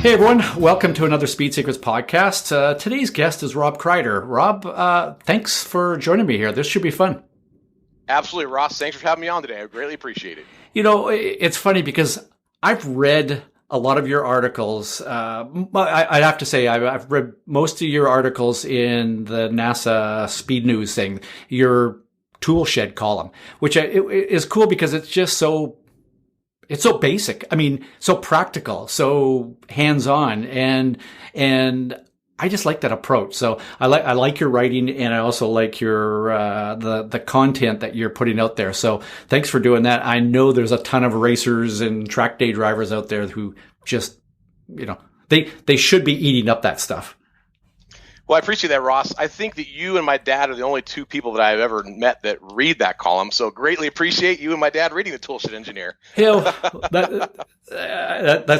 Hey everyone, welcome to another Speed Secrets podcast. Today's guest is Rob Kreider. Rob, thanks for joining me here. This should be fun. Absolutely, Ross. Thanks for having me on today. I greatly appreciate it. You know, it's funny because I've read a lot of your articles. I have to say, I've read most of your articles in the NASA SpeedNews thing, your Toolshed column, which is cool because it's just it's so basic. I mean, so practical, so hands-on, and I just like that approach. So I like your writing, and I also like your the content that you're putting out there. So thanks for doing that. I know there's a ton of racers and track day drivers out there who just, they should be eating up that stuff. Well, I appreciate that, Ross. I think that you and my dad are the only two people that I've ever met that read that column. So greatly appreciate you and my dad reading the Toolshed Engineer. That's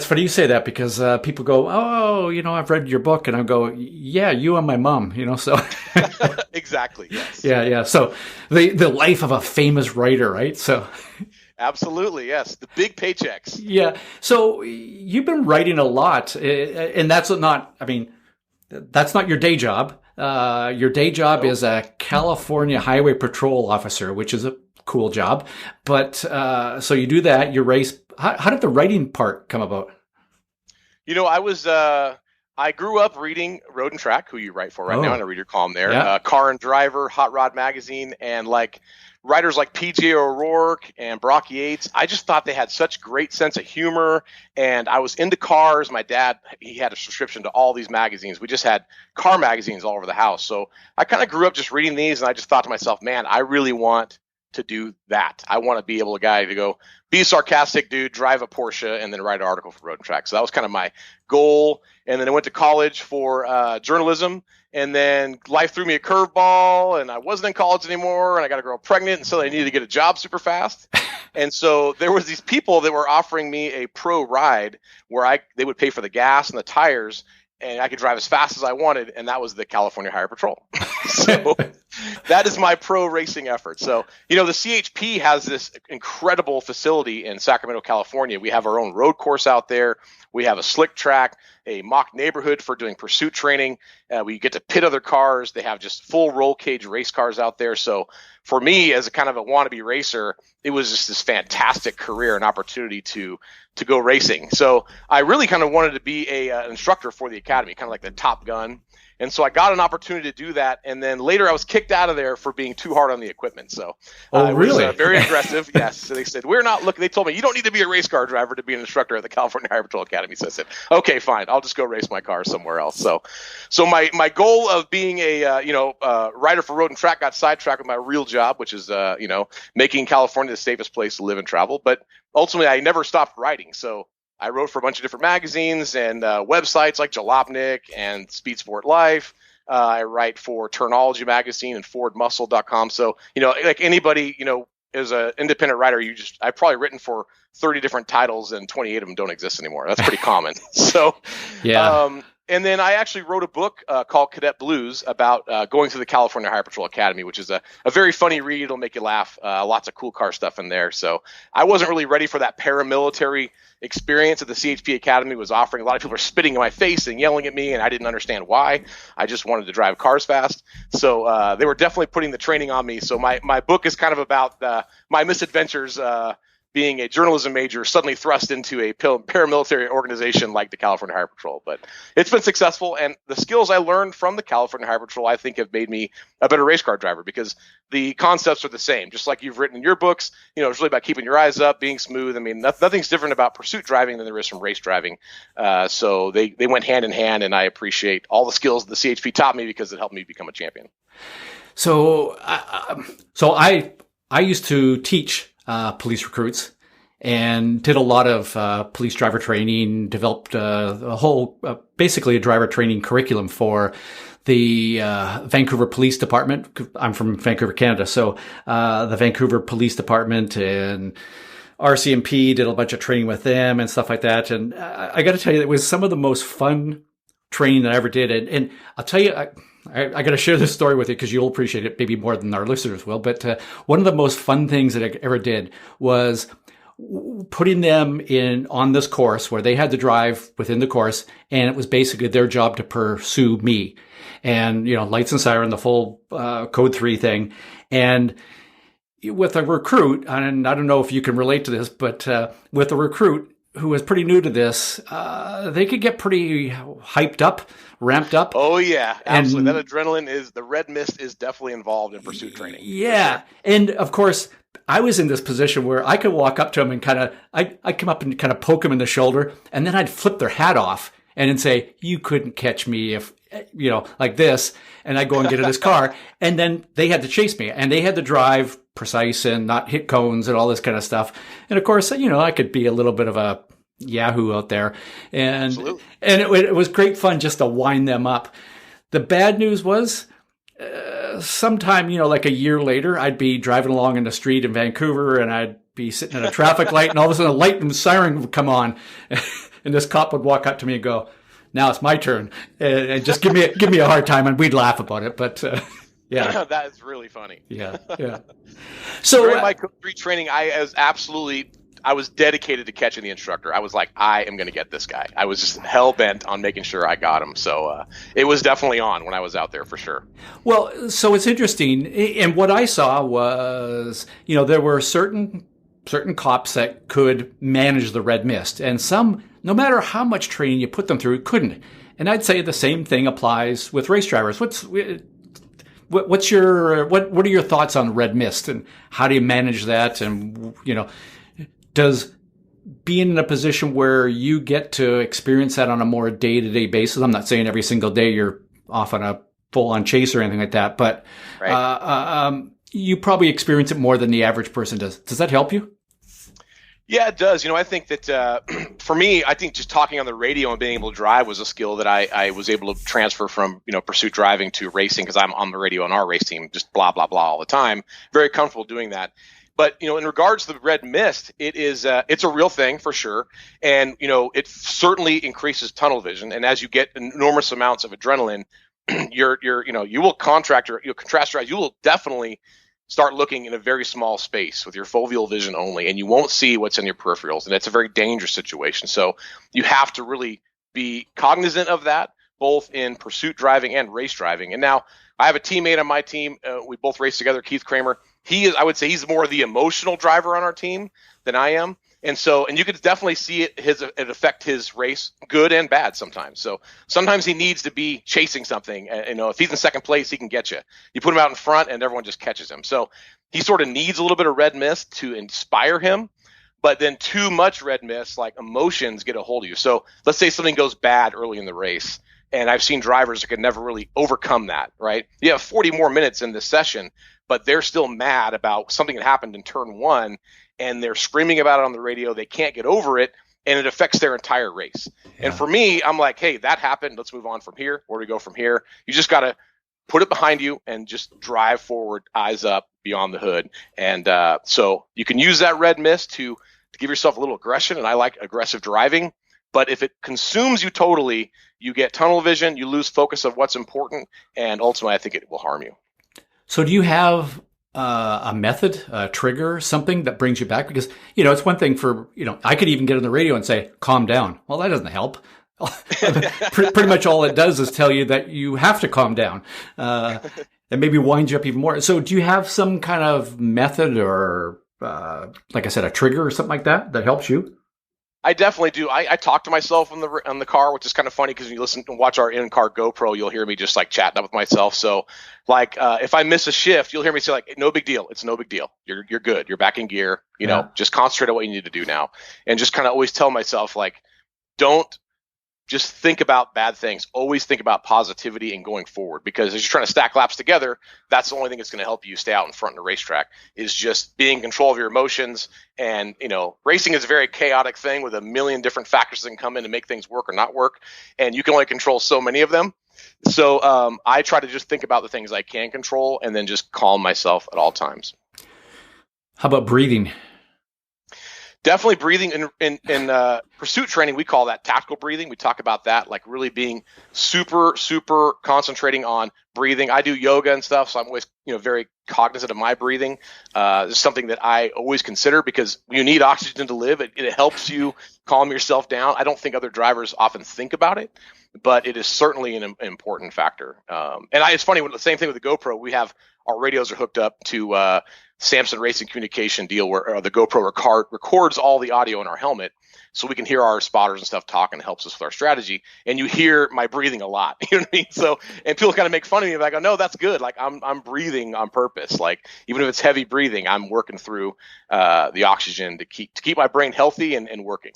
funny you say that because people go, oh, I've read your book. And I go, yeah, you and my mom, so. Exactly, yes. Yeah. So the life of a famous writer, right? So. Absolutely, yes. The big paychecks. Yeah. So you've been writing a lot, and that's not your day job. Your day job is a California Highway Patrol officer, which is a cool job. But so you do that, you race. How did the writing part come about? I grew up reading Road and Track, who you write for right now, and I read your column there. Yeah. Car and Driver, Hot Rod Magazine, and writers like P.J. O'Rourke and Brock Yates. I just thought they had such great sense of humor, and I was into cars. My dad, he had a subscription to all these magazines. We just had car magazines all over the house. So I kind of grew up just reading these, and I just thought to myself, man, I really want to do that. I want to be able to go be a sarcastic dude, drive a Porsche, and then write an article for Road and Track. So that was kind of my goal. And then I went to college for journalism. And then life threw me a curveball, and I wasn't in college anymore, and I got a girl pregnant, and so I needed to get a job super fast. And so there was these people that were offering me a pro ride where they would pay for the gas and the tires, and I could drive as fast as I wanted, and that was the California Highway Patrol. So that is my pro racing effort. So, the CHP has this incredible facility in Sacramento, California. We have our own road course out there. We have a slick track, a mock neighborhood for doing pursuit training. We get to pit other cars. They have just full roll cage race cars out there. So for me, as a kind of a wannabe racer, it was just this fantastic career and opportunity to go racing. So I really kind of wanted to be an instructor for the academy, kind of like the Top Gun. And so I got an opportunity to do that. And then later I was kicked out of there for being too hard on the equipment. So it was very aggressive. Yes. So they said, we're not looking. They told me, you don't need to be a race car driver to be an instructor at the California Highway Patrol Academy. So I said, okay, fine. I'll just go race my car somewhere else. So my goal of being a writer for Road and Track got sidetracked with my real job, which is, making California the safest place to live and travel. But ultimately I never stopped writing. So I wrote for a bunch of different magazines and websites like Jalopnik and Speed Sport Life. I write for Turnology magazine and FordMuscle.com. So, like anybody, as an independent writer, I've probably written for 30 different titles and 28 of them don't exist anymore. That's pretty common. So, yeah. And then I actually wrote a book called Cadet Blues about going through the California Highway Patrol Academy, which is a very funny read. It'll make you laugh. Lots of cool car stuff in there. So I wasn't really ready for that paramilitary experience that the CHP Academy was offering. A lot of people are spitting in my face and yelling at me, and I didn't understand why. I just wanted to drive cars fast. So they were definitely putting the training on me. So my book is kind of about my misadventures being a journalism major suddenly thrust into a paramilitary organization like the California Highway Patrol. But it's been successful, and the skills I learned from the California Highway Patrol, I think, have made me a better race car driver because the concepts are the same. Just like you've written in your books, it's really about keeping your eyes up, being smooth. I mean, nothing's different about pursuit driving than there is from race driving. So they went hand in hand, and I appreciate all the skills the CHP taught me because it helped me become a champion. So I used to teach police recruits and did a lot of police driver training, developed a whole, basically a driver training curriculum for the Vancouver Police Department. I'm from Vancouver, Canada. So the Vancouver Police Department and RCMP did a bunch of training with them and stuff like that. And I got to tell you, it was some of the most fun training that I ever did. And I'll tell you, I got to share this story with you because you'll appreciate it maybe more than our listeners will. But one of the most fun things that I ever did was putting them on this course where they had to drive within the course, and it was basically their job to pursue me. And, lights and siren, the full code 3 thing. And with a recruit, and I don't know if you can relate to this, but with a recruit who was pretty new to this, they could get pretty hyped up, ramped up. Oh, yeah, absolutely. That adrenaline the red mist is definitely involved in pursuit training. Yeah. Sure. And of course, I was in this position where I could walk up to them and I'd come up and kind of poke them in the shoulder, and then I'd flip their hat off and then say, you couldn't catch me if, like this. And I'd go and get in his car. And then they had to chase me, and they had to drive precise and not hit cones and all this kind of stuff. And of course, I could be a little bit of a Yahoo out there. And it was great fun just to wind them up. The bad news was, sometime, like a year later, I'd be driving along in the street in Vancouver, and I'd be sitting at a traffic light, and all of a sudden a light and siren would come on, and this cop would walk up to me and go, now it's my turn, and just give me a hard time, and we'd laugh about it. But yeah, that is really funny. Yeah. So during my code 3 training, I was dedicated to catching the instructor. I was like, I am going to get this guy. I was just hell bent on making sure I got him. So it was definitely on when I was out there for sure. Well, so it's interesting. And what I saw was, there were certain cops that could manage the red mist, and some, no matter how much training you put them through, couldn't. And I'd say the same thing applies with race drivers. What are your thoughts on red mist, and how do you manage that? And, does being in a position where you get to experience that on a more day-to-day basis, I'm not saying every single day you're off on a full-on chase or anything like that, but right. You probably experience it more than the average person does. Does that help you? Yeah, it does. I think that for me, I think just talking on the radio and being able to drive was a skill that I was able to transfer from, pursuit driving to racing, because I'm on the radio on our race team, just blah, blah, blah all the time. Very comfortable doing that. But, in regards to the red mist, it's a real thing for sure. And, it certainly increases tunnel vision. And as you get enormous amounts of adrenaline, you will contrast your eyes. You will definitely start looking in a very small space with your foveal vision only, and you won't see what's in your peripherals. And it's a very dangerous situation. So you have to really be cognizant of that, both in pursuit driving and race driving. And now I have a teammate on my team. We both race together, Keith Kramer. I would say he's more the emotional driver on our team than I am. And you could definitely see it affect his race, good and bad sometimes. So sometimes he needs to be chasing something. If he's in second place, he can get you. You put him out in front and everyone just catches him. So he sort of needs a little bit of red mist to inspire him. But then too much red mist, like emotions, get a hold of you. So let's say something goes bad early in the race. And I've seen drivers that could never really overcome that, right? You have 40 more minutes in this session, but they're still mad about something that happened in turn 1, and they're screaming about it on the radio. They can't get over it, and it affects their entire race. Yeah. And for me, I'm like, hey, that happened. Let's move on from here. Where do we go from here? You just got to put it behind you and just drive forward, eyes up, beyond the hood. And so you can use that red mist to give yourself a little aggression, and I like aggressive driving. But if it consumes you totally, you get tunnel vision, you lose focus of what's important, and ultimately I think it will harm you. So do you have a method, a trigger, something that brings you back? Because, it's one thing for, I could even get on the radio and say, calm down. Well, that doesn't help. Pretty much all it does is tell you that you have to calm down, and maybe wind you up even more. So do you have some kind of method or, like I said, a trigger or something like that helps you? I definitely do. I talk to myself on the car, which is kind of funny because when you listen and watch our in-car GoPro, you'll hear me just like chatting up with myself. So if I miss a shift, you'll hear me say like, no big deal. It's no big deal. You're good. You're back in gear. Just concentrate on what you need to do now. And just kind of always tell myself like, don't just think about bad things. Always think about positivity and going forward, because as you're trying to stack laps together, that's the only thing that's going to help you stay out in front in the racetrack, is just being in control of your emotions. And, racing is a very chaotic thing with a million different factors that can come in and make things work or not work. And you can only control so many of them. So I try to just think about the things I can control and then just calm myself at all times. How about breathing? Definitely breathing in pursuit training. We call that tactical breathing. We talk about that, like really being super, super concentrating on breathing. I do yoga and stuff, so I'm always, very cognizant of my breathing. It's something that I always consider because you need oxygen to live. It helps you calm yourself down. I don't think other drivers often think about it, but it is certainly an important factor. It's funny, the same thing with the GoPro. We have our radios are hooked up to Samson Racing Communication deal where the GoPro records all the audio in our helmet, so we can hear our spotters and stuff talk, and it helps us with our strategy. And you hear my breathing a lot. You know what I mean? So, and people kind of make fun of me, but I go, no, that's good. Like I'm breathing on purpose. Like even if it's heavy breathing, I'm working through the oxygen to keep my brain healthy and working.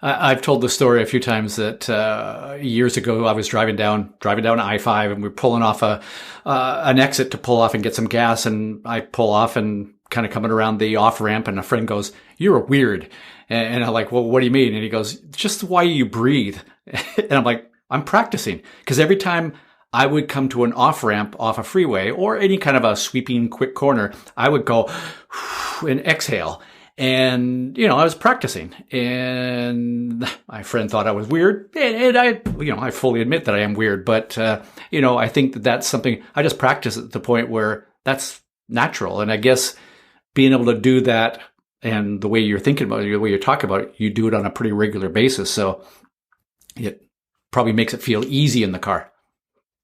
I've told the story a few times that years ago I was driving down I-5, and we were pulling off an exit to pull off and get some gas, and I pull off and kind of coming around the off ramp, and a friend goes, "You're weird," and I'm like, "Well, what do you mean?" And he goes, "Just the way you breathe," and I'm like, "I'm practicing," because every time I would come to an off ramp off a freeway or any kind of a sweeping quick corner, I would go and exhale. And, I was practicing, and my friend thought I was weird, and I fully admit that I am weird, but, I think that that's something I just practice at the point where that's natural. And I guess being able to do that, and the way you're thinking about it, the way you're talking about it, you do it on a pretty regular basis. So it probably makes it feel easy in the car.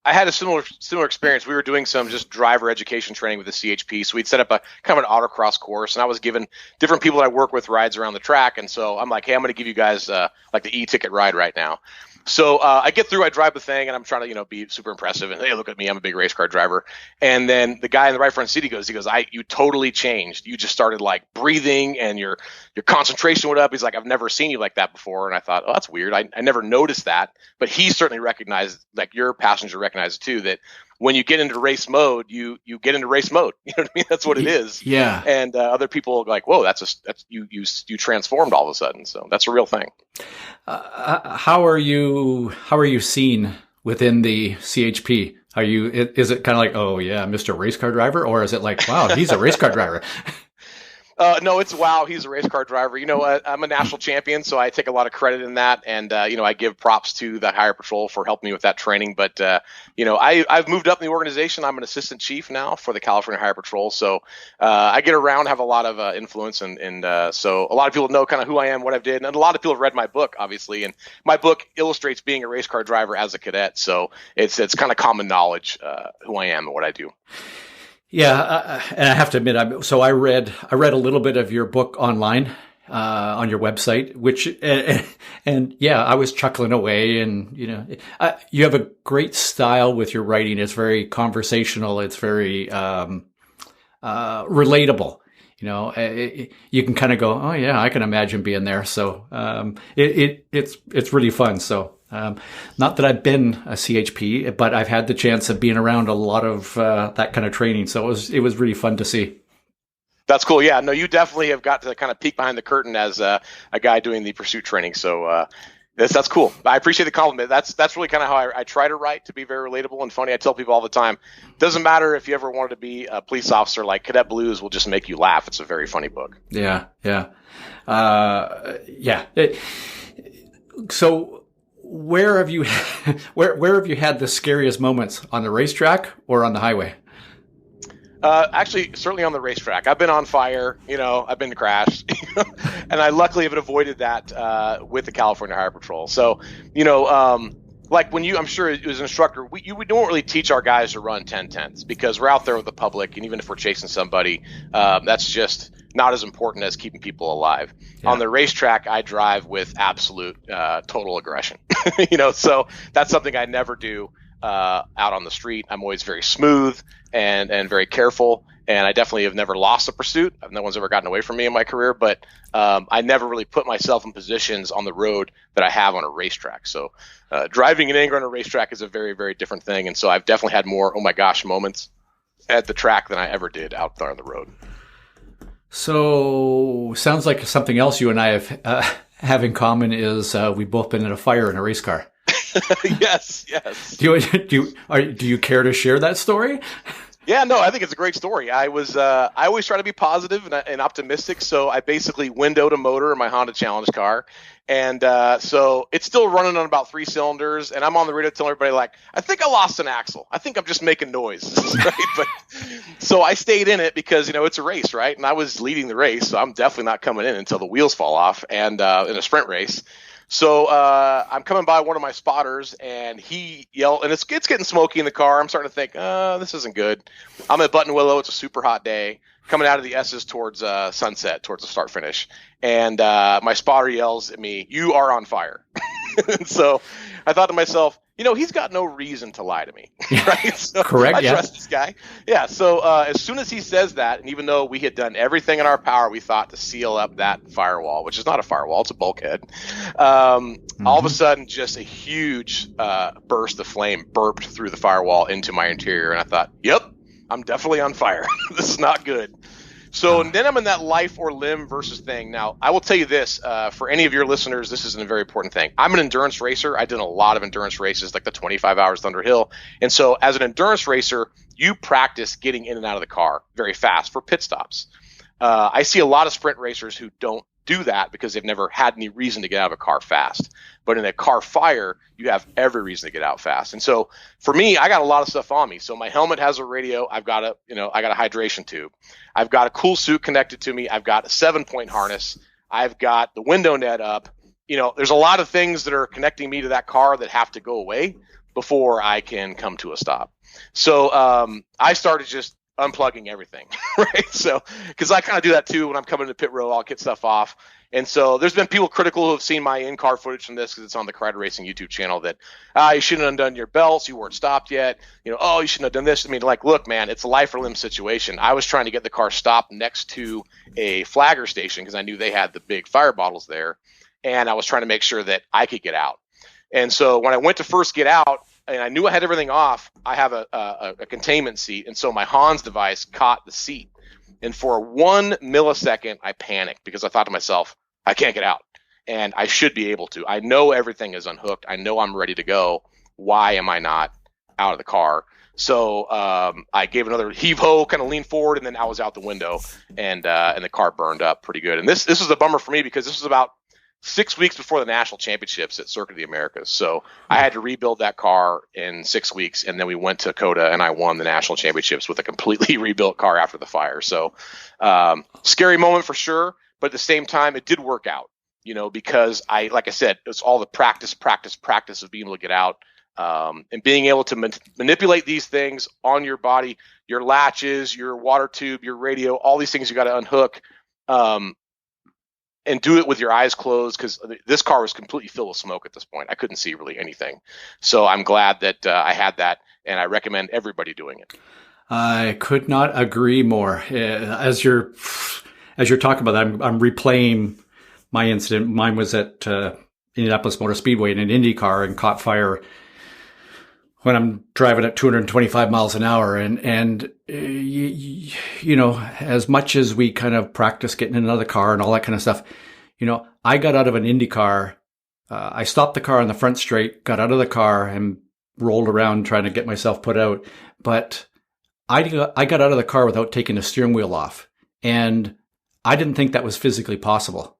I had a similar experience. We were doing some just driver education training with the CHP. So we'd set up a kind of an autocross course, and I was giving different people that I work with rides around the track. And so I'm like, hey, I'm going to give you guys like the e-ticket ride right now. So I get through, I drive the thing, and I'm trying to, be super impressive. And hey, look at me, I'm a big race car driver. And then the guy in the right front seat, he goes, you totally changed. You just started like breathing, and your concentration went up. He's like, I've never seen you like that before. And I thought, oh, that's weird. I never noticed that. But he certainly recognized, like your passenger recognized too, that when you get into race mode, you get into race mode. You know what I mean? That's what it is. Yeah. And other people are like, whoa, that's you transformed all of a sudden. So that's a real thing. How are you seen within the CHP? Is it kind of like, oh yeah, Mr. Race Car Driver, or is it like, wow, he's a race car driver? No, it's wow, he's a race car driver. I'm a national champion, so I take a lot of credit in that. And, I give props to the Higher Patrol for helping me with that training. But, I've moved up in the organization. I'm an assistant chief now for the California Higher Patrol. So I get around, have a lot of influence. And so a lot of people know kind of who I am, what I've did. And a lot of people have read my book, obviously. And my book illustrates being a race car driver as a cadet. So it's kind of common knowledge who I am and what I do. Yeah, and I have to admit, I read a little bit of your book online on your website, which and yeah, I was chuckling away, and you have a great style with your writing. It's very conversational. It's very relatable. You can kind of go, oh yeah, I can imagine being there. So it's really fun. So. Not that I've been a CHP, but I've had the chance of being around a lot of that kind of training. So it was really fun to see. That's cool. Yeah, no, you definitely have got to kind of peek behind the curtain as a guy doing the pursuit training. So that's cool. I appreciate the compliment. That's really kind of how I try to write, to be very relatable and funny. I tell people all the time, doesn't matter if you ever wanted to be a police officer, like Cadet Blues will just make you laugh. It's a very funny book. Yeah. So where have you had the scariest moments, on the racetrack or on the highway? Actually, certainly on the racetrack. I've been on fire, I've been crashed, and I luckily have avoided that with the California Higher Patrol. So, like when I'm sure as an instructor, we don't really teach our guys to run 10/10s because we're out there with the public, and even if we're chasing somebody, that's just not as important as keeping people alive. Yeah. On the racetrack, I drive with absolute total aggression, so that's something I never do out on the street. I'm always very smooth and very careful, and I definitely have never lost a pursuit. No one's ever gotten away from me in my career, but I never really put myself in positions on the road that I have on a racetrack. So driving in anger on a racetrack is a very, very different thing, and so I've definitely had more oh my gosh moments at the track than I ever did out there on the road. So sounds like something else you and I have in common is we've both been in a fire in a race car. Yes. Do you care to share that story? Yeah, no, I think it's a great story. I always try to be positive and optimistic. So I basically windowed a motor in my Honda Challenge car. And so it's still running on about 3 cylinders. And I'm on the radio telling everybody, like, I think I lost an axle. I think I'm just making noise. Right? But so I stayed in it because, it's a race, right? And I was leading the race. So I'm definitely not coming in until the wheels fall off and in a sprint race. So I'm coming by one of my spotters, and he yelled, and it's getting smoky in the car. I'm starting to think, this isn't good. I'm at Button Willow. It's a super hot day. Coming out of the S's towards sunset, towards the start finish. And my spotter yells at me, "You are on fire." And so I thought to myself, he's got no reason to lie to me. Right? So Correct. I trust this guy. Yeah. So as soon as he says that, and even though we had done everything in our power, we thought to seal up that firewall, which is not a firewall, it's a bulkhead. All of a sudden, just a huge burst of flame burped through the firewall into my interior. And I thought, yep, I'm definitely on fire. This is not good. So then I'm in that life or limb versus thing. Now, I will tell you this, for any of your listeners, this is a very important thing. I'm an endurance racer. I did a lot of endurance races, like the 25 Hours Thunderhill. And so as an endurance racer, you practice getting in and out of the car very fast for pit stops. I see a lot of sprint racers who don't do that because they've never had any reason to get out of a car fast. But in a car fire, you have every reason to get out fast. And so for me, I got a lot of stuff on me. So my helmet has a radio. I've got a hydration tube. I've got a cool suit connected to me. I've got a 7-point harness. I've got the window net up. There's a lot of things that are connecting me to that car that have to go away before I can come to a stop. So I started just unplugging everything, right? So, because I kind of do that too when I'm coming to pit row, I'll get stuff off. And so there's been people critical who have seen my in-car footage from this because it's on the Krider Racing YouTube channel that, you shouldn't have undone your belts, you weren't stopped yet, you shouldn't have done this. I mean, like, look, man, it's a life or limb situation. I was trying to get the car stopped next to a flagger station because I knew they had the big fire bottles there, and I was trying to make sure that I could get out. And so when I went to first get out, and I knew I had everything off, I have a containment seat. And so my Hans device caught the seat. And for 1 millisecond, I panicked because I thought to myself, I can't get out. And I should be able to. I know everything is unhooked. I know I'm ready to go. Why am I not out of the car? So I gave another heave-ho, kind of leaned forward, and then I was out the window. And the car burned up pretty good. And this was a bummer for me because this was about 6 weeks before the national championships at Circuit of the Americas. So I had to rebuild that car in 6 weeks, and then we went to COTA and I won the national championships with a completely rebuilt car after the fire. So scary moment for sure, but at the same time, it did work out, because like I said, it's all the practice of being able to get out and being able to manipulate these things on your body, your latches, your water tube, your radio, all these things you got to unhook. And do it with your eyes closed because this car was completely filled with smoke at this point. I couldn't see really anything. So I'm glad that I had that, and I recommend everybody doing it. I could not agree more. As you're talking about that, I'm replaying my incident. Mine was at Indianapolis Motor Speedway in an Indy car and caught fire when I'm driving at 225 miles an hour. And as much as we kind of practice getting in another car and all that kind of stuff, I got out of an Indy car. I stopped the car on the front straight, got out of the car and rolled around trying to get myself put out. But I got out of the car without taking the steering wheel off. And I didn't think that was physically possible.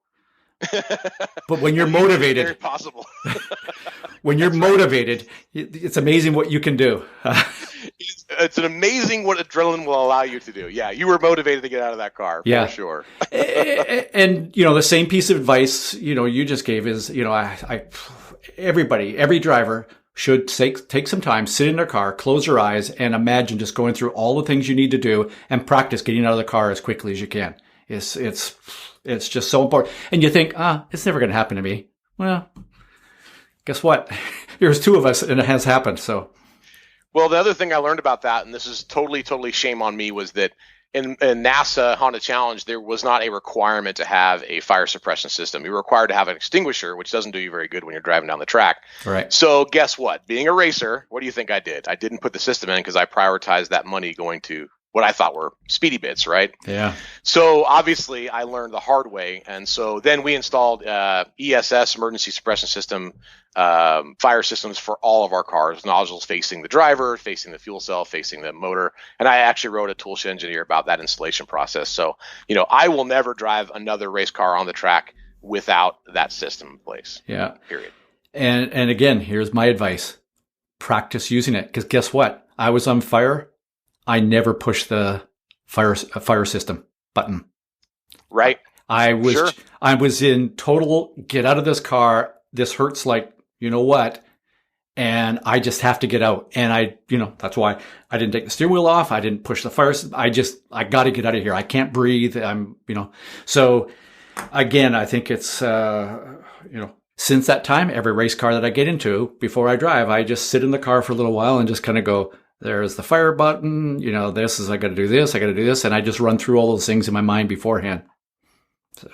But when you're motivated, very possible. When you're motivated, it's amazing what you can do. It's an amazing what adrenaline will allow you to do. Yeah, you were motivated to get out of that car, for sure. And the same piece of advice you just gave is every driver should take some time, sit in their car, close their eyes, and imagine just going through all the things you need to do and practice getting out of the car as quickly as you can. It's just so important. And you think, it's never going to happen to me. Well, guess what? There's 2 of us and it has happened. So, well, the other thing I learned about that, and this is totally shame on me, was that in NASA Honda Challenge, there was not a requirement to have a fire suppression system. You're required to have an extinguisher, which doesn't do you very good when you're driving down the track. Right. So guess what? Being a racer, what do you think I did? I didn't put the system in because I prioritized that money going to what I thought were speedy bits, right? Yeah. So obviously I learned the hard way. And so then we installed ESS, emergency suppression system, fire systems for all of our cars, nozzles facing the driver, facing the fuel cell, facing the motor. And I actually wrote a Toolshed Engineer about that installation process. So, I will never drive another race car on the track without that system in place. Yeah. Period. And again, here's my advice. Practice using it. Because guess what? I was on fire. I never pushed the fire system button. Right. I was in total get out of this car. This hurts like you know what, and I just have to get out. And that's why I didn't take the steering wheel off. I didn't push the fire system. I got to get out of here. I can't breathe. So again, I think it's since that time, every race car that I get into before I drive, I just sit in the car for a little while and just kind of go, there's the fire button, I got to do this, I got to do this. And I just run through all those things in my mind beforehand. So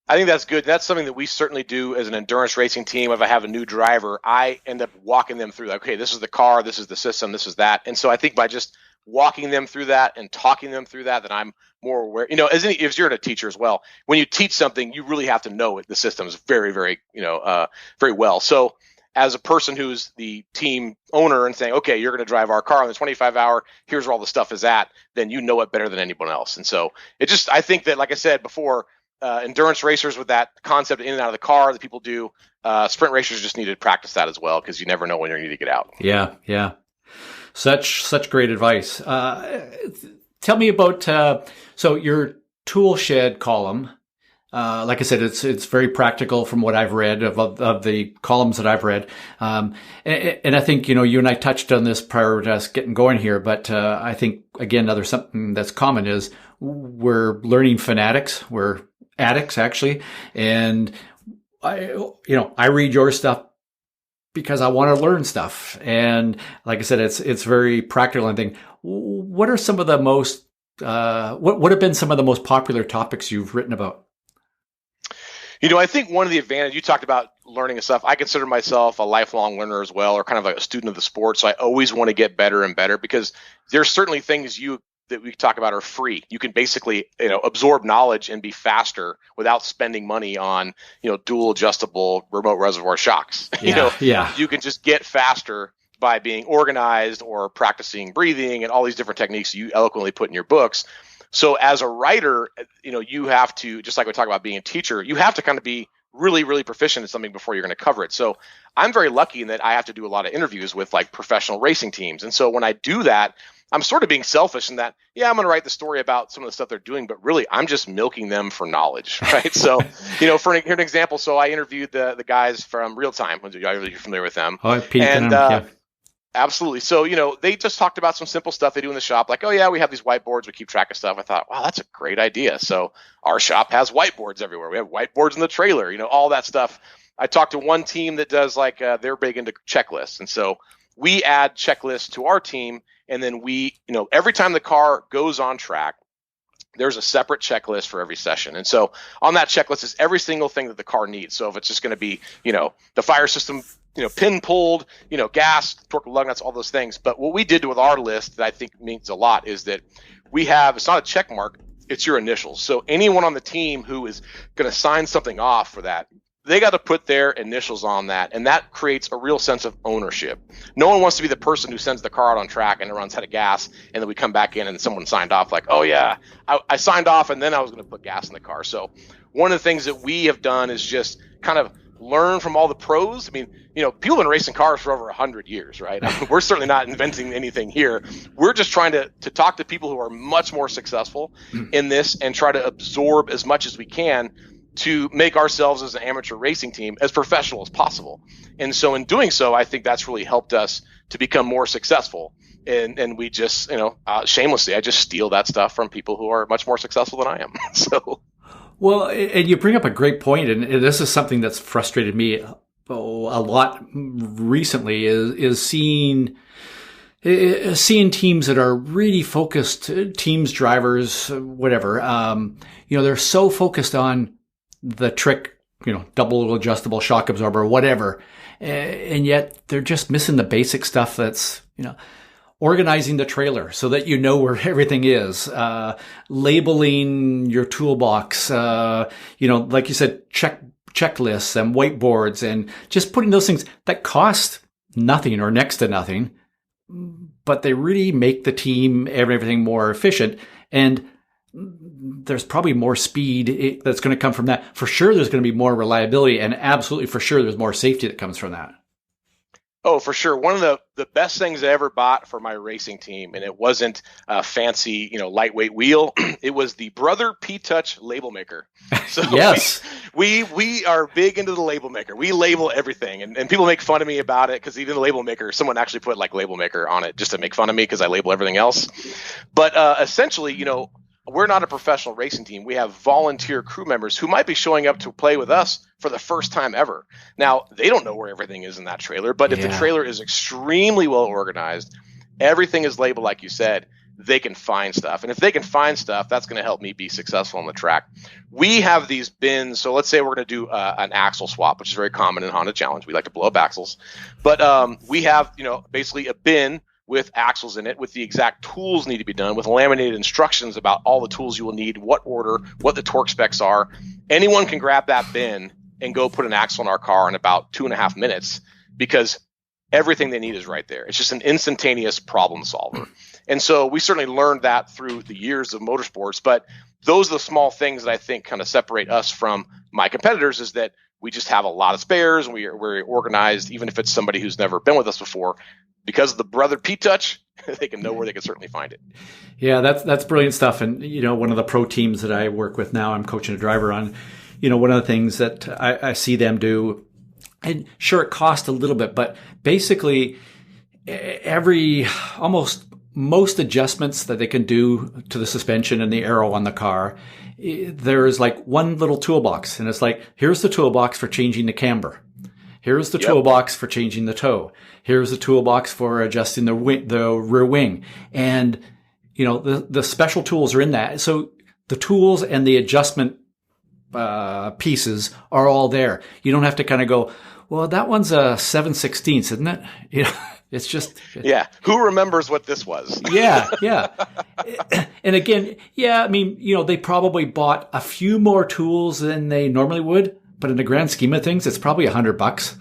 I think that's good. That's something that we certainly do as an endurance racing team. If I have a new driver, I end up walking them through, okay, this is the car, this is the system, this is that. And so I think by just walking them through that and talking them through that I'm more aware. If you're a teacher as well, when you teach something, you really have to know the systems very, very, very well. So as a person who's the team owner and saying, okay, you're going to drive our car on the 25-hour, here's where all the stuff is at, then you know it better than anyone else. And so I think that, like I said before, endurance racers with that concept in and out of the car that people do, sprint racers just need to practice that as well, because you never know when you're going to get out. Yeah. Such great advice. Tell me about so your tool shed column. Like I said, it's very practical from what I've read of the columns that I've read. And I think, you and I touched on this prior to us getting going here, but I think, again, something that's common is we're learning fanatics. We're addicts, actually. And I read your stuff because I want to learn stuff. And like I said, it's very practical. And think, what are some of the most, what have been some of the most popular topics you've written about? I think one of the advantages, you talked about learning stuff. I consider myself a lifelong learner as well, or kind of like a student of the sport. So I always want to get better and better, because there's certainly things that we talk about are free. You can basically, absorb knowledge and be faster without spending money on, dual adjustable remote reservoir shocks. You can just get faster by being organized or practicing breathing and all these different techniques you eloquently put in your books. So as a writer, you have to, just like we talk about being a teacher, you have to kind of be really, really proficient in something before you're going to cover it. So I'm very lucky in that I have to do a lot of interviews with like professional racing teams. And so when I do that, I'm sort of being selfish in that, I'm going to write the story about some of the stuff they're doing, but really I'm just milking them for knowledge, right? So, for an example, so I interviewed the guys from Real Time. You're familiar with them. Oh, Pete and yeah. Absolutely. So, they just talked about some simple stuff they do in the shop. Like, we have these whiteboards. We keep track of stuff. I thought, wow, that's a great idea. So our shop has whiteboards everywhere. We have whiteboards in the trailer, all that stuff. I talked to one team that does they're big into checklists. And so we add checklists to our team. And then we, every time the car goes on track, there's a separate checklist for every session. And so on that checklist is every single thing that the car needs. So if it's just going to be, the fire system, pin pulled, gas, torque lug nuts, all those things. But what we did with our list that I think means a lot is that it's not a check mark, it's your initials. So anyone on the team who is going to sign something off for that, they got to put their initials on that. And that creates a real sense of ownership. No one wants to be the person who sends the car out on track and it runs out of gas. And then we come back in and someone signed off like, oh yeah, I signed off and then I was going to put gas in the car. So one of the things that we have done is just kind of learn from all the pros. I mean, people have been racing cars for over 100 years, right? I mean, we're certainly not inventing anything here. We're just trying to talk to people who are much more successful in this and try to absorb as much as we can to make ourselves as an amateur racing team as professional as possible. And so in doing so, I think that's really helped us to become more successful. And we just, shamelessly, I just steal that stuff from people who are much more successful than I am. So. Well, and you bring up a great point, and this is something that's frustrated me a lot recently is seeing teams that are really focused, teams, drivers, whatever, they're so focused on the trick, double adjustable shock absorber, whatever. And yet they're just missing the basic stuff that's, organizing the trailer so that you know where everything is, labeling your toolbox, like you said, checklists and whiteboards, and just putting those things that cost nothing or next to nothing, but they really make the team and everything more efficient. And there's probably more speed that's going to come from that. For sure, there's going to be more reliability, and absolutely for sure, there's more safety that comes from that. Oh, for sure. One of the best things I ever bought for my racing team, and it wasn't a fancy, lightweight wheel. It was the Brother P-Touch label maker. So yes, we are big into the label maker. We label everything, and people make fun of me about it because even the label maker, someone actually put like label maker on it just to make fun of me because I label everything else. But essentially, we're not a professional racing team. We have volunteer crew members who might be showing up to play with us for the first time ever. Now, they don't know where everything is in that trailer, but if the trailer is extremely well organized, everything is labeled like you said, they can find stuff. And if they can find stuff, that's going to help me be successful on the track. We have these bins. So let's say we're going to do an axle swap, which is very common in Honda Challenge. We like to blow up axles. But we have, basically a bin with axles in it, with the exact tools need to be done, with laminated instructions about all the tools you will need, what order, what the torque specs are. Anyone can grab that bin and go put an axle in our car in about 2.5 minutes because everything they need is right there. It's just an instantaneous problem solver. And so we certainly learned that through the years of motorsports, but those are the small things that I think kind of separate us from my competitors, is that we just have a lot of spares and we're organized, even if it's somebody who's never been with us before. Because of the Brother P-Touch, they can know where they can certainly find it. Yeah, that's brilliant stuff. And, one of the pro teams that I work with now, I'm coaching a driver on, one of the things that I see them do, and sure, it costs a little bit, but basically most adjustments that they can do to the suspension and the aero on the car, there is like one little toolbox. And it's like, here's the toolbox for changing the camber. Here's the toolbox for changing the toe. Here's the toolbox for adjusting the rear wing. And, the special tools are in that. So the tools and the adjustment pieces are all there. You don't have to kind of go, well, that one's a 7/16, isn't it? It's just... Yeah. Who remembers what this was? Yeah. And again, they probably bought a few more tools than they normally would. But in the grand scheme of things, it's probably $100.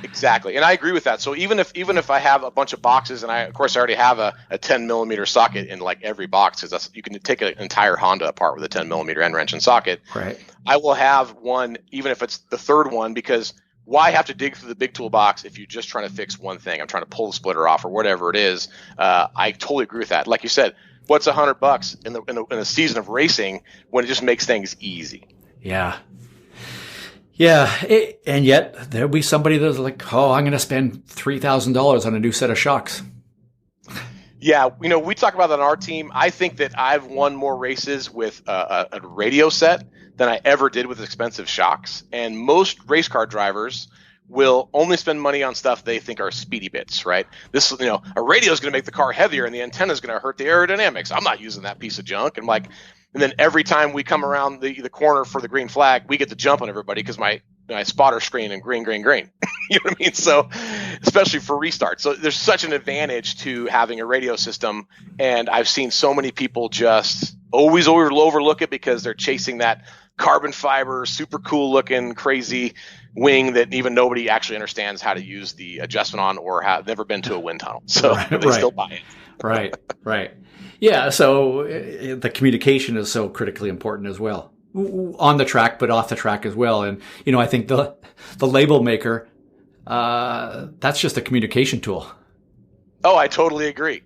Exactly, and I agree with that. So even if I have a bunch of boxes, and I already have a 10 millimeter socket in like every box, because you can take an entire Honda apart with a 10 millimeter end wrench and socket. Right. I will have one, even if it's the third one, because why have to dig through the big toolbox if you're just trying to fix one thing? I'm trying to pull the splitter off or whatever it is. I totally agree with that. Like you said, what's $100 in a season of racing when it just makes things easy? Yeah. And yet there'll be somebody that's like, oh, I'm going to spend $3,000 on a new set of shocks. Yeah, we talk about that on our team. I think that I've won more races with a radio set than I ever did with expensive shocks. And most race car drivers will only spend money on stuff they think are speedy bits, right? This, a radio is going to make the car heavier and the antenna is going to hurt the aerodynamics. I'm not using that piece of junk. And then every time we come around the corner for the green flag, we get to jump on everybody because my spotter screen and green. You know what I mean? So especially for restart. So there's such an advantage to having a radio system. And I've seen so many people just always overlook it because they're chasing that carbon fiber, super cool looking, crazy wing that even nobody actually understands how to use the adjustment on or have never been to a wind tunnel. So they still buy it. Right. Yeah, so the communication is so critically important as well on the track, but off the track as well. And, I think the label maker, that's just a communication tool. Oh, I totally agree.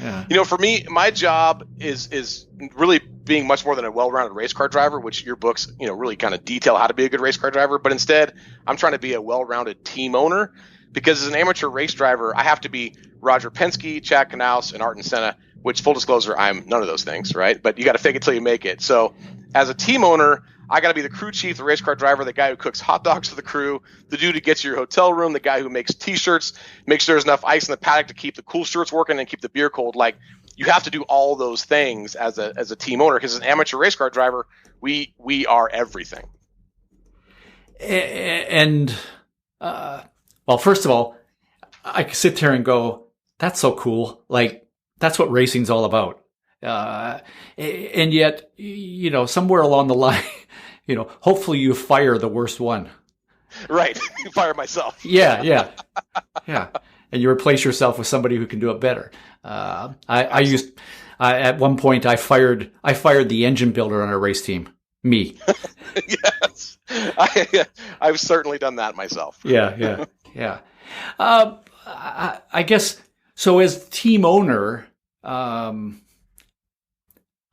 Yeah. For me, my job is really being much more than a well-rounded race car driver, which your books, really kind of detail how to be a good race car driver. But instead, I'm trying to be a well-rounded team owner. Because as an amateur race driver, I have to be Roger Penske, Chad Knaus, and Ayrton Senna, which, full disclosure, I'm none of those things, right? But you got to fake it till you make it. So as a team owner, I got to be the crew chief, the race car driver, the guy who cooks hot dogs for the crew, the dude who gets you your hotel room, the guy who makes T-shirts, makes sure there's enough ice in the paddock to keep the cool shirts working and keep the beer cold. Like, you have to do all those things as a team owner, because as an amateur race car driver, we are everything. And well, first of all, I sit there and go, that's so cool. Like, that's what racing's all about. And yet, somewhere along the line, hopefully you fire the worst one. Right. Fire myself. Yeah. Yeah. Yeah. And you replace yourself with somebody who can do it better. At one point I fired the engine builder on our race team. Me. Yes. I've certainly done that myself. Yeah. I guess so. As team owner, how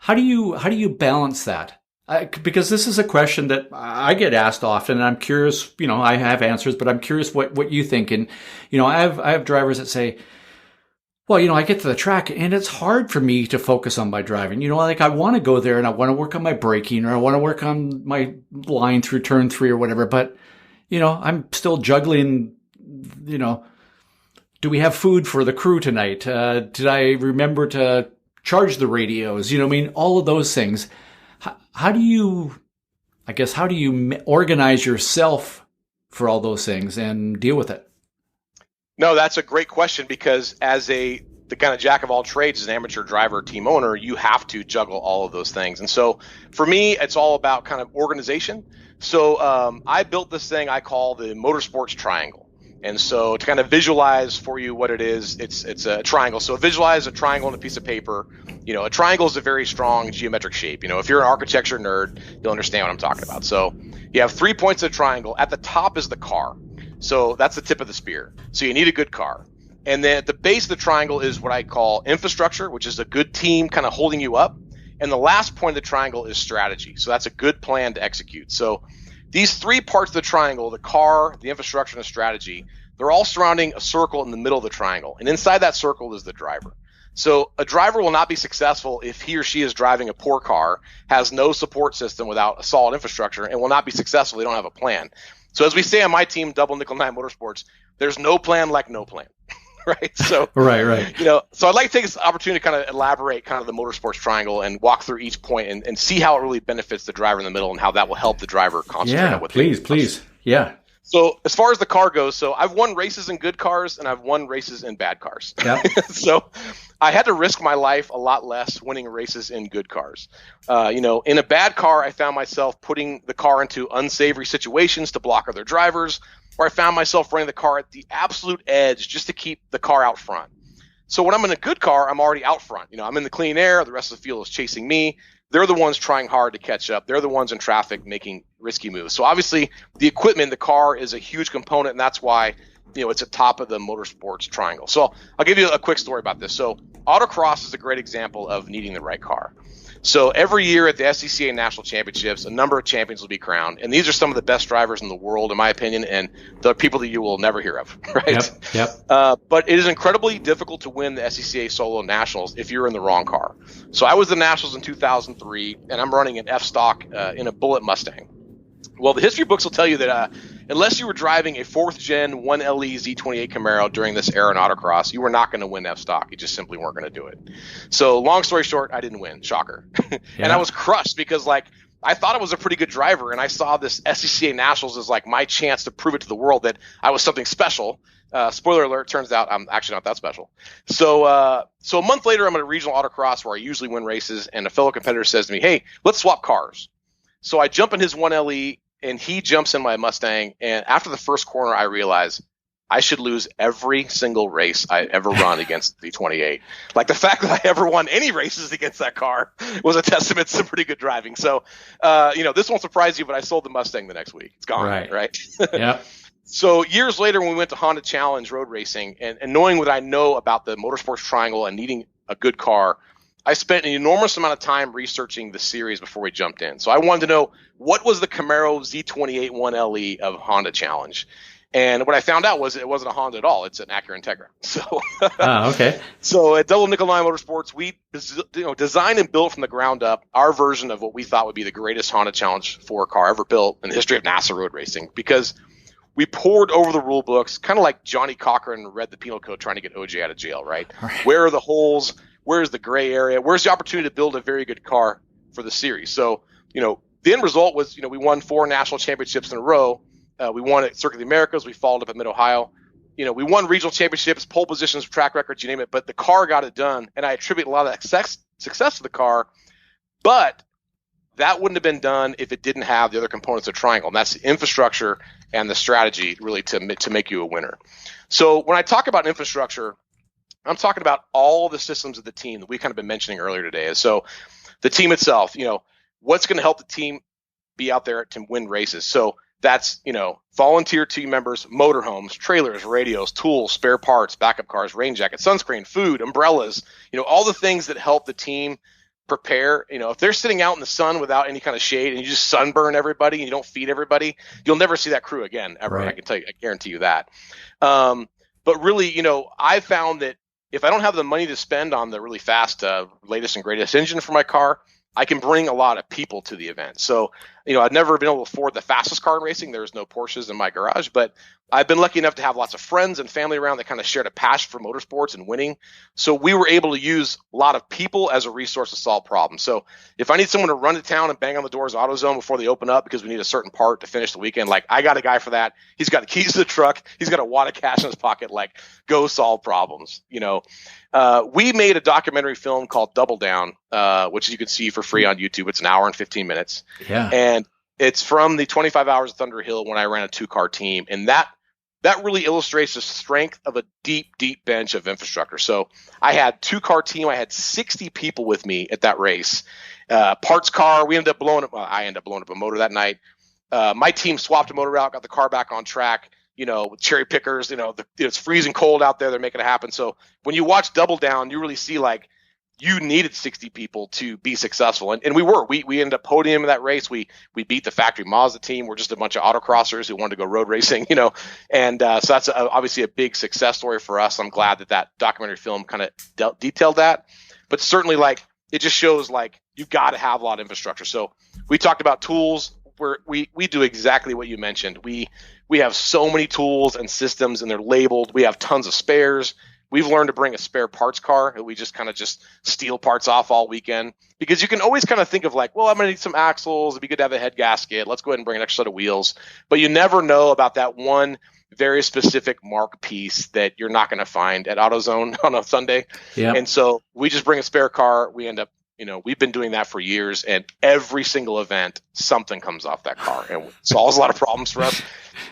do you balance that? Because this is a question that I get asked often, and I'm curious. I have answers, but I'm curious what you think. And I have drivers that say, well, I get to the track and it's hard for me to focus on my driving. Like I want to go there and I want to work on my braking, or I want to work on my line through turn 3 or whatever. But, I'm still juggling, do we have food for the crew tonight? Did I remember to charge the radios? All of those things. How do you organize yourself for all those things and deal with it? No, that's a great question, because as the kind of jack of all trades, as an amateur driver, team owner, you have to juggle all of those things. And so for me, it's all about kind of organization. So I built this thing I call the motorsports triangle. And so to kind of visualize for you what it is, it's a triangle. So visualize a triangle on a piece of paper. A triangle is a very strong geometric shape. If you're an architecture nerd, you'll understand what I'm talking about. So you have 3 points of the triangle. At the top is the car. So that's the tip of the spear. So you need a good car. And then at the base of the triangle is what I call infrastructure, which is a good team kind of holding you up. And the last point of the triangle is strategy. So that's a good plan to execute. So these 3 parts of the triangle, the car, the infrastructure, and the strategy, they're all surrounding a circle in the middle of the triangle. And inside that circle is the driver. So a driver will not be successful if he or she is driving a poor car, has no support system without a solid infrastructure, and will not be successful. They don't have a plan. So as we say on my team, Double Nickel 9 Motorsports, there's no plan like no plan, right? So right. So I'd like to take this opportunity to kind of elaborate kind of the motorsports triangle and walk through each point and see how it really benefits the driver in the middle and how that will help the driver concentrate on what please. Yeah. So as far as the car goes, so I've won races in good cars and I've won races in bad cars. Yeah. So I had to risk my life a lot less winning races in good cars. In a bad car, I found myself putting the car into unsavory situations to block other drivers, or I found myself running the car at the absolute edge just to keep the car out front. So when I'm in a good car, I'm already out front. I'm in the clean air. The rest of the field is chasing me. They're the ones trying hard to catch up. They're the ones in traffic making risky moves. So obviously the equipment, the car, is a huge component, and that's why it's at top of the motorsports triangle. So I'll give you a quick story about this. So autocross is a great example of needing the right car. So every year at the SCCA National Championships, a number of champions will be crowned, and these are some of the best drivers in the world, in my opinion, and they're people that you will never hear of, right? Yep. But it is incredibly difficult to win the SCCA Solo Nationals if you're in the wrong car. So I was the Nationals in 2003, and I'm running an F-Stock in a Bullet Mustang. Well, the history books will tell you that unless you were driving a 4th gen 1LE Z28 Camaro during this era in autocross, you were not going to win F-Stock. You just simply weren't going to do it. So long story short, I didn't win. Shocker. And I was crushed because I thought I was a pretty good driver, and I saw this SCCA Nationals as my chance to prove it to the world that I was something special. Spoiler alert, turns out I'm actually not that special. So a month later, I'm at a regional autocross where I usually win races, and a fellow competitor says to me, hey, let's swap cars. So I jump in his 1LE, and he jumps in my Mustang. And after the first corner, I realize I should lose every single race I ever run against the 28. The fact that I ever won any races against that car was a testament to some pretty good driving. So, this won't surprise you, but I sold the Mustang the next week. It's gone, right? Yeah. So years later, when we went to Honda Challenge road racing, and knowing what I know about the motorsports triangle and needing a good car, I spent an enormous amount of time researching the series before we jumped in. So I wanted to know, what was the Camaro Z28 1LE of Honda Challenge? And what I found out was it wasn't a Honda at all. It's an Acura Integra. So, okay. So at Double Nickel 9 Motorsports, we designed and built from the ground up our version of what we thought would be the greatest Honda Challenge 4 car ever built in the history of NASA road racing, because we poured over the rule books, kind of like Johnny Cochran read the penal code trying to get OJ out of jail, right? Where are the holes? Where's the gray area? Where's the opportunity to build a very good car for the series? So, the end result was, we won 4 national championships in a row. We won at Circuit of the Americas. We followed up at Mid-Ohio. we won regional championships, pole positions, track records, you name it, but the car got it done. And I attribute a lot of that success to the car, but that wouldn't have been done if it didn't have the other components of Triangle. And that's the infrastructure and the strategy really to make you a winner. So when I talk about infrastructure, I'm talking about all the systems of the team that we kind of been mentioning earlier today. So the team itself, what's going to help the team be out there to win races. So that's, volunteer team members, motorhomes, trailers, radios, tools, spare parts, backup cars, rain jackets, sunscreen, food, umbrellas, all the things that help the team prepare. If they're sitting out in the sun without any kind of shade and you just sunburn everybody and you don't feed everybody, you'll never see that crew again, ever. Right. I guarantee you that. But really, I found that if I don't have the money to spend on the really fast, latest and greatest engine for my car, I can bring a lot of people to the event. So, I've never been able to afford the fastest car in racing. There's no Porsches in my garage, but I've been lucky enough to have lots of friends and family around that kind of shared a passion for motorsports and winning. So we were able to use a lot of people as a resource to solve problems. So if I need someone to run to town and bang on the doors of AutoZone before they open up because we need a certain part to finish the weekend, I got a guy for that. He's got the keys to the truck. He's got a wad of cash in his pocket. Go solve problems. We made a documentary film called Double Down, which you can see for free on YouTube. It's an hour and 15 minutes. Yeah. And it's from the 25 Hours of Thunderhill when I ran a 2-car team. And that really illustrates the strength of a deep, deep bench of infrastructure. So I had 2-car team. I had 60 people with me at that race. Parts car, I ended up blowing up a motor that night. My team swapped a motor out, got the car back on track. With cherry pickers, it's freezing cold out there. They're making it happen. So when you watch Double Down, you really see you needed 60 people to be successful. And we were. We ended up podium in that race. We beat the factory Mazda team. We're just a bunch of autocrossers who wanted to go road racing, And so that's obviously a big success story for us. I'm glad that documentary film kind of detailed that. But certainly, it just shows, you got to have a lot of infrastructure. So we talked about tools. Where we do exactly what you mentioned. We have so many tools and systems, and they're labeled. We have tons of spares. We've learned to bring a spare parts car that we just kind of steal parts off all weekend, because you can always kind of think of I'm going to need some axles. It'd be good to have a head gasket. Let's go ahead and bring an extra set of wheels. But you never know about that one very specific mark piece that you're not going to find at AutoZone on a Sunday. Yeah. And so we just bring a spare car. We end up, we've been doing that for years, and every single event, something comes off that car and solves a lot of problems for us.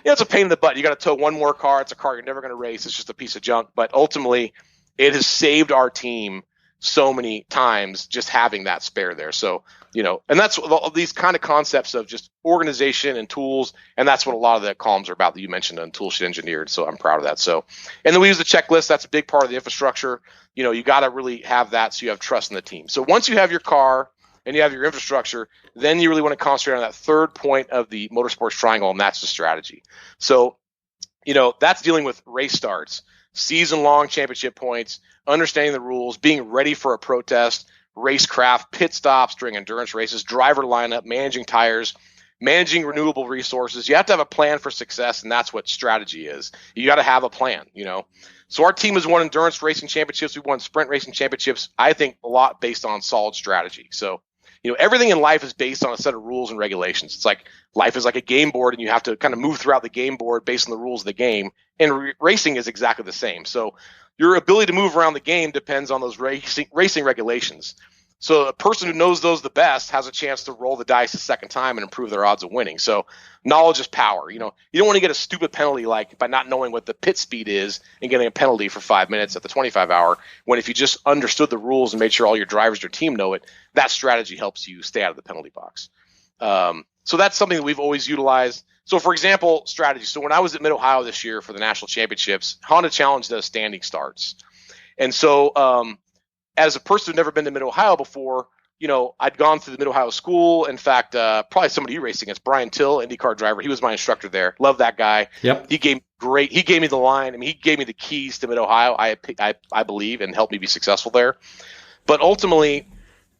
It's a pain in the butt. You got to tow one more car. It's a car you're never going to race. It's just a piece of junk. But ultimately, it has saved our team so many times just having that spare there. So, and that's these kind of concepts of just organization and tools. And that's what a lot of the columns are about that you mentioned on Toolshed Engineer. So I'm proud of that. So, and then we use the checklist. That's a big part of the infrastructure. You got to really have that so you have trust in the team. So once you have your car and you have your infrastructure, then you really want to concentrate on that third point of the motorsports triangle, and that's the strategy. So, that's dealing with race starts, season-long championship points, understanding the rules, being ready for a protest, racecraft, pit stops during endurance races, driver lineup, managing tires, managing renewable resources. You have to have a plan for success, and that's what strategy is. You got to have a plan, So our team has won endurance racing championships. We've won sprint racing championships, I think a lot based on solid strategy. So, everything in life is based on a set of rules and regulations. It's life is like a game board, and you have to kind of move throughout the game board based on the rules of the game. And racing is exactly the same. So your ability to move around the game depends on those racing regulations. So a person who knows those the best has a chance to roll the dice a second time and improve their odds of winning. So knowledge is power. You don't want to get a stupid penalty by not knowing what the pit speed is and getting a penalty for 5 minutes at the 25 hour, when if you just understood the rules and made sure all your drivers, your team know it, that strategy helps you stay out of the penalty box. So that's something that we've always utilized. So for example, strategy. So when I was at Mid-Ohio this year for the national championships, Honda Challenge does standing starts. And so, as a person who'd never been to Mid-Ohio before, I'd gone through the Mid-Ohio school. In fact, probably somebody you racing against, Brian Till, IndyCar driver. He was my instructor there. Love that guy. Yep. He gave me the line. I mean, he gave me the keys to Mid-Ohio, I believe, and helped me be successful there. But ultimately,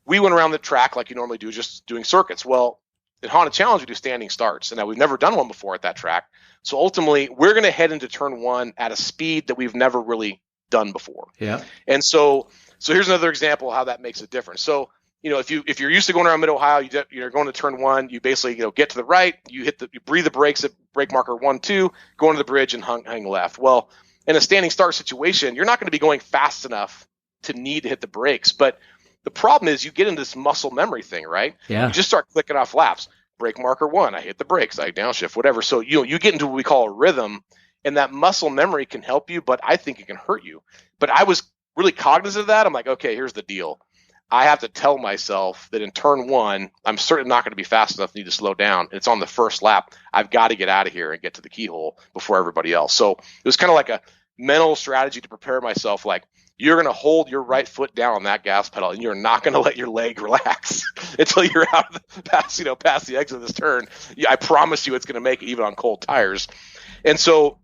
we went around the track like you normally do, just doing circuits. Well, at Honda Challenge, we do standing starts. And now we've never done one before at that track. So ultimately, we're going to head into turn one at a speed that we've never really done before. Yeah. And so here's another example of how that makes a difference. So, if you're used to going around Mid-Ohio, you're going to turn one, you basically, get to the right, you breathe the brakes at brake marker 1, 2, go into the bridge and hang left. Well, in a standing start situation, you're not going to be going fast enough to need to hit the brakes. But the problem is you get into this muscle memory thing, right? Yeah. You just start clicking off laps. Brake marker 1, I hit the brakes, I downshift, whatever. So you get into what we call a rhythm, and that muscle memory can help you, but I think it can hurt you. But I was really cognizant of that. I'm like, okay, here's the deal. I have to tell myself that in turn 1, I'm certainly not going to be fast enough to need to slow down. It's on the first lap. I've got to get out of here and get to the keyhole before everybody else. So it was kind of like a mental strategy to prepare myself, like, you're going to hold your right foot down on that gas pedal, and you're not going to let your leg relax until you're out of past the exit of this turn. I promise you it's going to make it even on cold tires. And so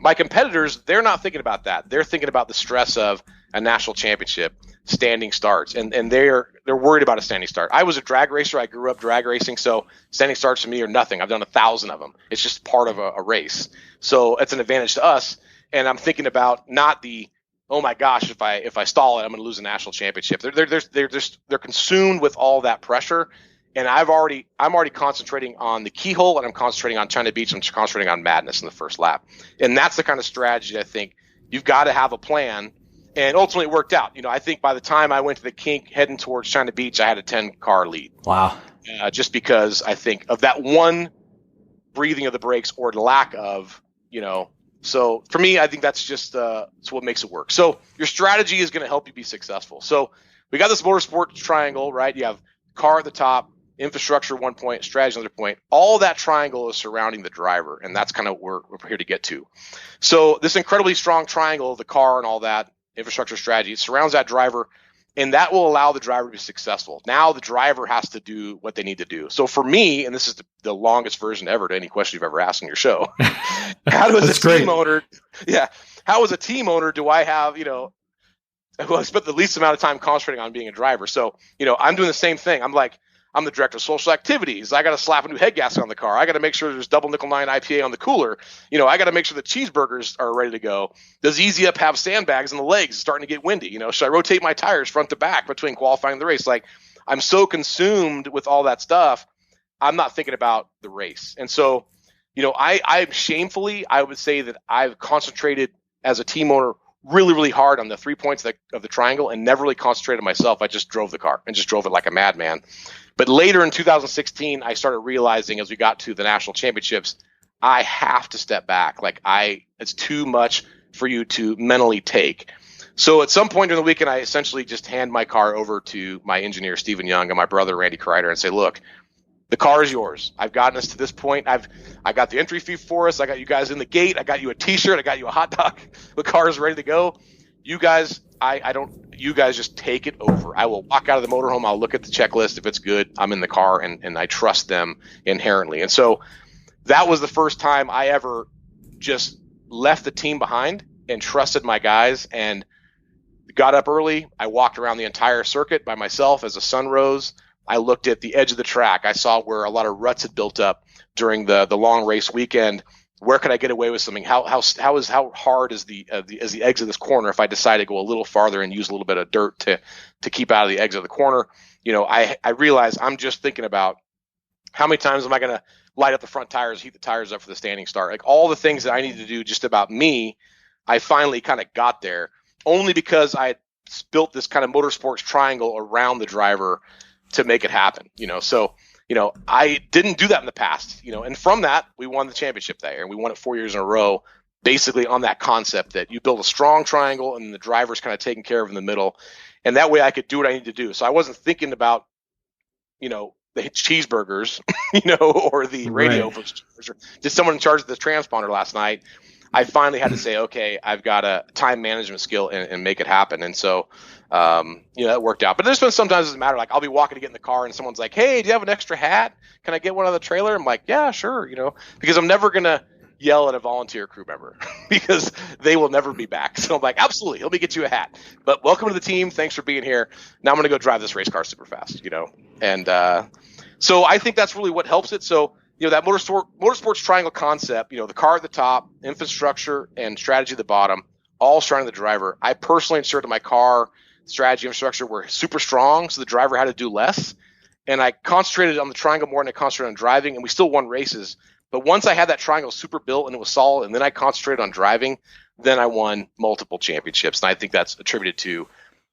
my competitors, they're not thinking about that. They're thinking about the stress of a national championship, standing starts, and they're worried about a standing start. I was a drag racer. I grew up drag racing, so standing starts to me are nothing. I've done 1,000 of them. It's just part of a race. So it's an advantage to us. And I'm thinking about not the, oh my gosh, if I stall it, I'm going to lose a national championship. They're consumed with all that pressure, and I'm already concentrating on the keyhole, and I'm concentrating on China Beach. I'm concentrating on madness in the first lap, and that's the kind of strategy I think you've got to have a plan. And ultimately, it worked out. I think by the time I went to the kink heading towards China Beach, I had a 10-car lead. Wow! Just because I think of that one breathing of the brakes or lack of, So for me, I think that's just it's what makes it work. So your strategy is going to help you be successful. So we got this motorsport triangle, right? You have car at the top, infrastructure 1 point, strategy another point. All that triangle is surrounding the driver, and that's kind of where we're here to get to. So this incredibly strong triangle of the car and all that infrastructure strategy, it surrounds that driver, and that will allow the driver to be successful. Now the driver has to do what they need to do. So for me, and this is the longest version ever to any question you've ever asked on your show, how as a team owner do I have, who I spent the least amount of time concentrating on being a driver? So, I'm doing the same thing. I'm the director of social activities. I got to slap a new head gasket on the car. I got to make sure there's double nickel 9 IPA on the cooler. I got to make sure the cheeseburgers are ready to go. Does Easy Up have sandbags in the legs? It's starting to get windy. Should I rotate my tires front to back between qualifying and the race? Like, I'm so consumed with all that stuff, I'm not thinking about the race. And so, I shamefully, I would say that I've concentrated as a team owner really, really hard on the 3 points of the triangle and never really concentrated myself. I just drove the car and just drove it like a madman. But later in 2016, I started realizing as we got to the national championships, I have to step back. It's too much for you to mentally take. So at some point during the weekend, I essentially just hand my car over to my engineer, Stephen Young, and my brother, Randy Krider, and say, look, the car is yours. I've gotten us to this point. I got the entry fee for us. I got you guys in the gate. I got you a T-shirt. I got you a hot dog. The car is ready to go. You guys, you guys just take it over. I will walk out of the motorhome. I'll look at the checklist. If it's good, I'm in the car, and I trust them inherently. And so that was the first time I ever just left the team behind and trusted my guys and got up early. I walked around the entire circuit by myself as the sun rose. I looked at the edge of the track. I saw where a lot of ruts had built up during the long race weekend. Where could I get away with something? How hard is the exit of this corner if I decide to go a little farther and use a little bit of dirt to keep out of the exit of the corner? I realize I'm just thinking about how many times am I going to light up the front tires, heat the tires up for the standing start, like all the things that I need to do just about me. I finally kind of got there only because I built this kind of motorsports triangle around the driver to make it happen. So I didn't do that in the past, and from that, we won the championship that year, and we won it 4 years in a row, basically on that concept that you build a strong triangle and the driver's kind of taken care of in the middle. And that way I could do what I need to do. So I wasn't thinking about, the cheeseburgers, or the radio, right, or just someone in charge of the transponder last night. I finally had to say, okay, I've got a time management skill and make it happen. And so, that worked out. But there's been sometimes it doesn't matter. Like I'll be walking to get in the car and someone's like, hey, do you have an extra hat? Can I get one on the trailer? I'm like, yeah, sure. Because I'm never going to yell at a volunteer crew member because they will never be back. So I'm like, absolutely. Let me get you a hat. But welcome to the team. Thanks for being here. Now I'm going to go drive this race car super fast, And so I think that's really what helps it. So, that motorsports triangle concept, the car at the top, infrastructure, and strategy at the bottom, all surrounding the driver. I personally ensured that my car strategy infrastructure were super strong, so the driver had to do less. And I concentrated on the triangle more than I concentrated on driving, and we still won races. But once I had that triangle super built and it was solid, and then I concentrated on driving, then I won multiple championships. And I think that's attributed to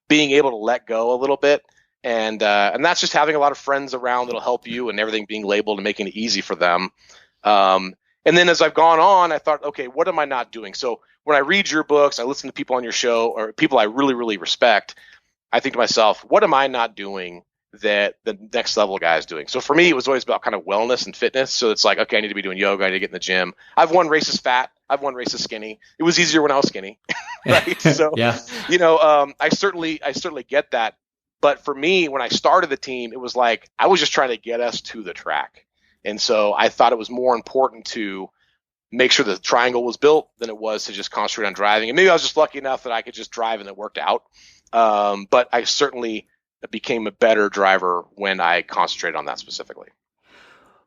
being able to let go a little bit. And that's just having a lot of friends around that'll help you, and everything being labeled and making it easy for them. And then as I've gone on, I thought, okay, what am I not doing? So when I read your books, I listen to people on your show or people I really, really respect, I think to myself, what am I not doing that the next level guy is doing? So for me, it was always about kind of wellness and fitness. So it's like, okay, I need to be doing yoga. I need to get in the gym. I've won races fat. I've won races skinny. It was easier when I was skinny, right? So, yeah. I certainly get that. But for me, when I started the team, it was like I was just trying to get us to the track. And so I thought it was more important to make sure the triangle was built than it was to just concentrate on driving. And maybe I was just lucky enough that I could just drive and it worked out. But I certainly became a better driver when I concentrated on that specifically.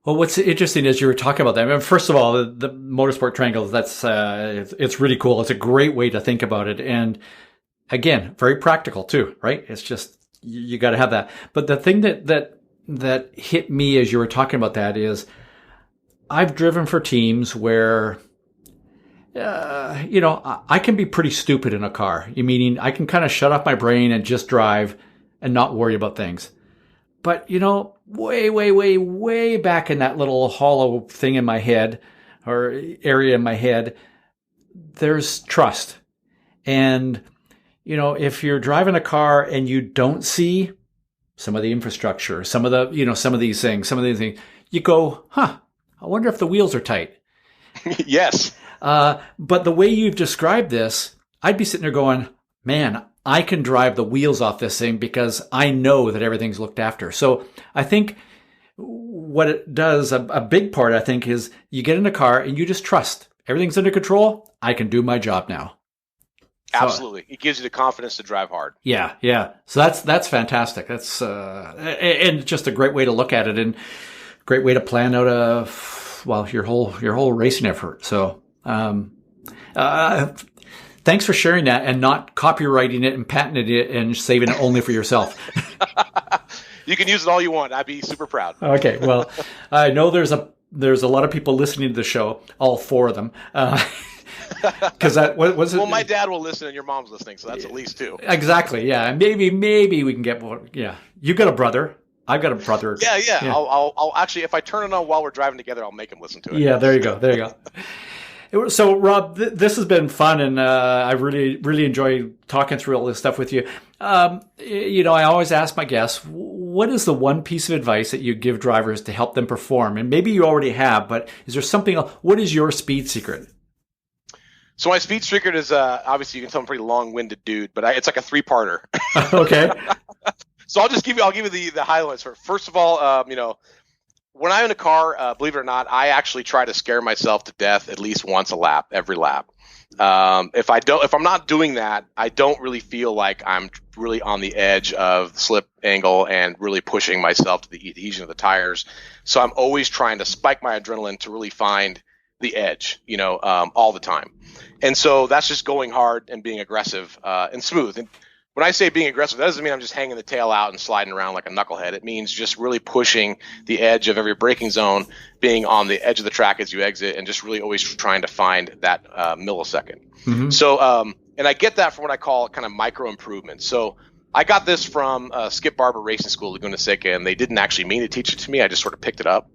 Well, what's interesting is you were talking about that. I mean, first of all, the motorsport triangle, it's really cool. It's a great way to think about it. And again, very practical too, right? It's just, you got to have that. But the thing that hit me as you were talking about that is I've driven for teams where, I can be pretty stupid in a car. Meaning I can kind of shut off my brain and just drive and not worry about things. But, way, way, way, way back in that little hollow thing in my head or area in my head, there's trust. And, if you're driving a car and you don't see some of the infrastructure, some of these things, you go, I wonder if the wheels are tight. Yes. But the way you've described this, I'd be sitting there going, man, I can drive the wheels off this thing because I know that everything's looked after. So I think what it does, a big part, I think, is you get in a car and you just trust everything's under control. I can do my job now. Absolutely. It gives you the confidence to drive hard. Yeah. Yeah. So that's fantastic. That's, and just a great way to look at it and great way to plan out your whole racing effort. So, thanks for sharing that and not copywriting it and patenting it and saving it only for yourself. You can use it all you want. I'd be super proud. Okay. Well, I know there's a lot of people listening to the show, all four of them. Because what was it? Well, my dad will listen and your mom's listening, so that's at least two. Exactly. Yeah. Maybe we can get one. Yeah. You got a brother. I've got a brother. Yeah. I'll actually, if I turn it on while we're driving together, I'll make him listen to it. Yeah. There you go. So, Rob, this has been fun, and I really, really enjoy talking through all this stuff with you. I always ask my guests, what is the one piece of advice that you give drivers to help them perform? And maybe you already have, but is there something else? What is your speed secret? So my speed secret is, obviously you can tell I'm a pretty long-winded dude, but it's like a three-parter. Okay. So I'll give you the highlights. First of all, when I'm in a car, believe it or not, I actually try to scare myself to death at least once every lap. If I'm not doing that, I don't really feel like I'm really on the edge of the slip angle and really pushing myself to the adhesion of the tires. So I'm always trying to spike my adrenaline to really find the edge, all the time. And so that's just going hard and being aggressive and smooth. And when I say being aggressive, that doesn't mean I'm just hanging the tail out and sliding around like a knucklehead. It means just really pushing the edge of every braking zone, being on the edge of the track as you exit, and just really always trying to find that millisecond. Mm-hmm. So, and I get that from what I call kind of micro improvements. So I got this from Skip Barber Racing School, Laguna Seca, and they didn't actually mean to teach it to me. I just sort of picked it up.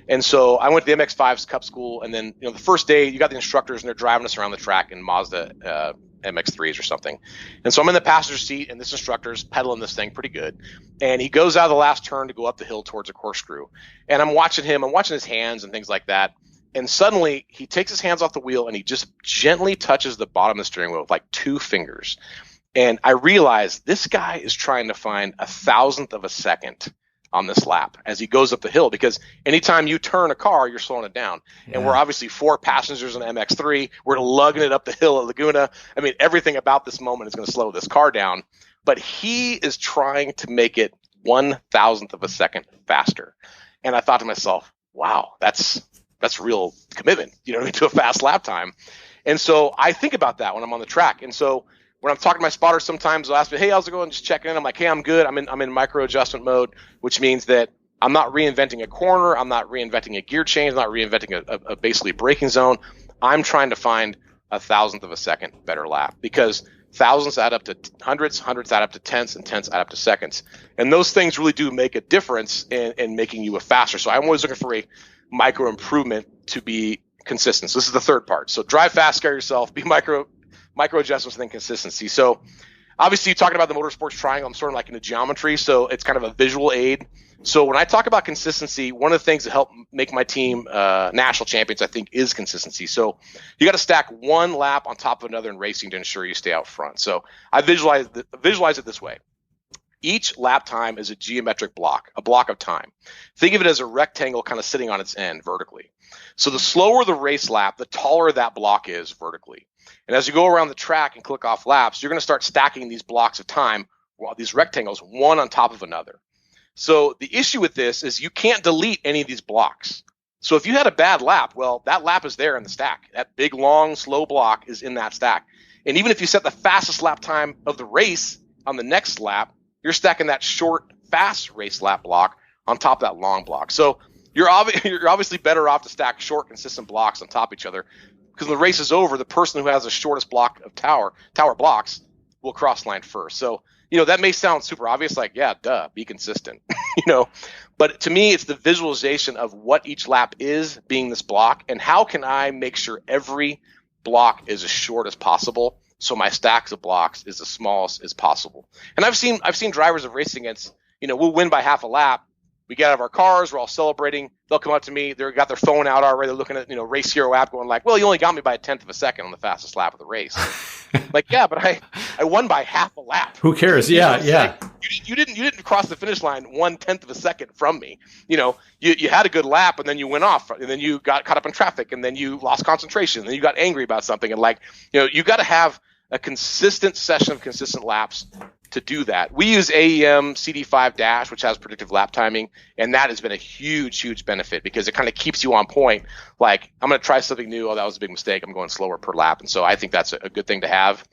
And so I went to the MX-5's Cup School, and then the first day you got the instructors, and they're driving us around the track in Mazda MX-3s or something. And so I'm in the passenger seat, and this instructor's pedaling this thing pretty good. And he goes out of the last turn to go up the hill towards a corkscrew. And I'm watching his hands and things like that. And suddenly he takes his hands off the wheel, and he just gently touches the bottom of the steering wheel with like 2 fingers. And I realized this guy is trying to find 1,000th of a second on this lap as he goes up the hill, because anytime you turn a car, you're slowing it down. Yeah. And we're obviously 4 passengers in an MX-3. We're lugging it up the hill at Laguna. I mean, everything about this moment is going to slow this car down. But he is trying to make it 1,000th of a second faster. And I thought to myself, wow, that's real commitment, to a fast lap time. And so I think about that when I'm on the track. And so when I'm talking to my spotters, sometimes they'll ask me, hey, how's it going? Just checking in. I'm like, hey, I'm good. I'm in micro adjustment mode, which means that I'm not reinventing a corner. I'm not reinventing a gear change. I'm not reinventing a basically braking zone. I'm trying to find a thousandth of a second better lap, because thousands add up to hundreds, hundreds add up to tenths, and tenths add up to seconds. And those things really do make a difference in making you a faster. So I'm always looking for a micro improvement to be consistent. So this is the third part. So drive fast, scare yourself, be micro adjustments, and then consistency. So obviously, you're talking about the motorsports triangle. I'm sort of like in the geometry, so it's kind of a visual aid. So when I talk about consistency, one of the things that help make my team national champions, I think, is consistency. So you got to stack one lap on top of another in racing to ensure you stay out front. So I visualize it this way. Each lap time is a geometric block, a block of time. Think of it as a rectangle kind of sitting on its end vertically. So the slower the race lap, the taller that block is vertically. And as you go around the track and click off laps, you're going to start stacking these blocks of time, these rectangles, one on top of another. So the issue with this is you can't delete any of these blocks. So if you had a bad lap, well, that lap is there in the stack. That big, long, slow block is in that stack. And even if you set the fastest lap time of the race on the next lap, you're stacking that short, fast race lap block on top of that long block. So you're obviously better off to stack short, consistent blocks on top of each other, because when the race is over, the person who has the shortest block of tower blocks will cross line first. So, that may sound super obvious, like, yeah, duh, be consistent, but to me, it's the visualization of what each lap is being this block, and how can I make sure every block is as short as possible, so my stacks of blocks is as small as possible. And I've seen drivers of racing against, we'll win by half a lap. We get out of our cars, we're all celebrating. They'll come up to me, they've got their phone out already, they're looking at, Race Hero app, going like, well, you only got me by a tenth of a second on the fastest lap of the race. Like, yeah, but I won by half a lap. Who cares? Yeah. Like, you didn't cross the finish line 1/10 of a second from me. You had a good lap, and then you went off, and then you got caught up in traffic, and then you lost concentration, and then you got angry about something, and you got to have a consistent session of consistent laps to do that. We use AEM CD5 Dash, which has predictive lap timing, and that has been a huge, huge benefit, because it kind of keeps you on point. Like, I'm going to try something new. Oh, that was a big mistake. I'm going slower per lap. And so I think that's a good thing to have.